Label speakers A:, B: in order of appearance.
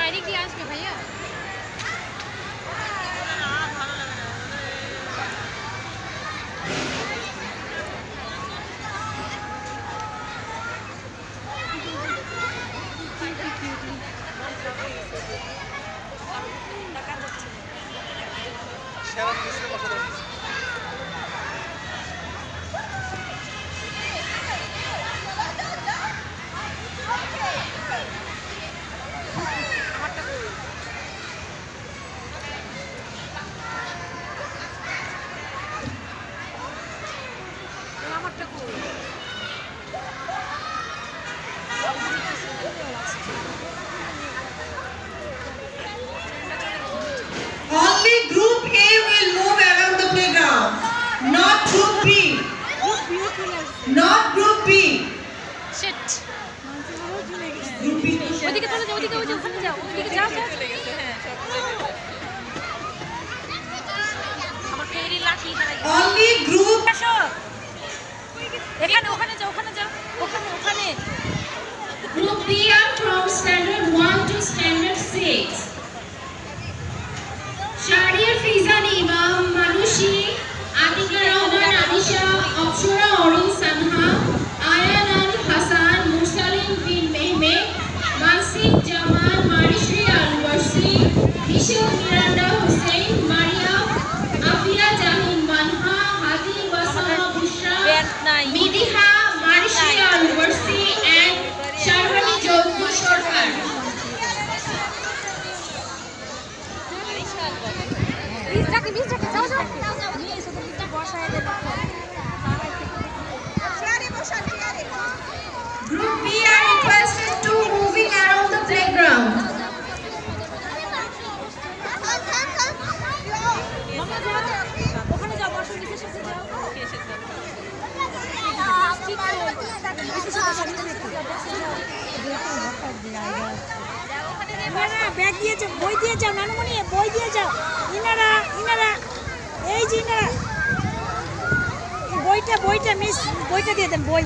A: বাইরে গিয়ে আসবে ভাইয়া।
B: Only Group A will move around the playground, not Group B. Not Group B.
A: Shit.
B: Group B.
A: ওদিকে চলে যাও, ওদিকে ওখানে যাও, ওদিকে যাও যাও। আমার ফেরি লাঠি হারাই গেছে।
B: Only Group.
A: এখানে ওখানে যাও, ওখানে যাও, ওখানে ওখানে।
C: Group B are from standard 1 to standard 6. Shahriar Fizan Imam, Manushi, Atika Rahman, Anisha, Akshara Orin Sanha, Ayan Al Hassan, Mursalim bin Mehmet, Mansif Jaman, Marishri Al Warsi, Michelle Miranda Hussein, Maria, Afia Jahin Manha, Hadi Basma Bushra, Midiha, Marishri Al Warsi, and Sharwani Jodhu Sarkar.
A: Bizটাকে যাও যাও। নিয়ে এসো তুমি বসায় দেব।
C: Group B are requested to moving around the playground.
A: মামা যাও। ওখানে যাও, বসো নিচে সাথে যাও। ঠিক আছে। নিচে সাথে ব্যাগ দিয়ে যাও, বই দিয়ে যাও, নানুমণি বই দিয়ে যাও। ইনারা এই যে ইনারা বইটা মিস বইটা দিয়ে দেন, বই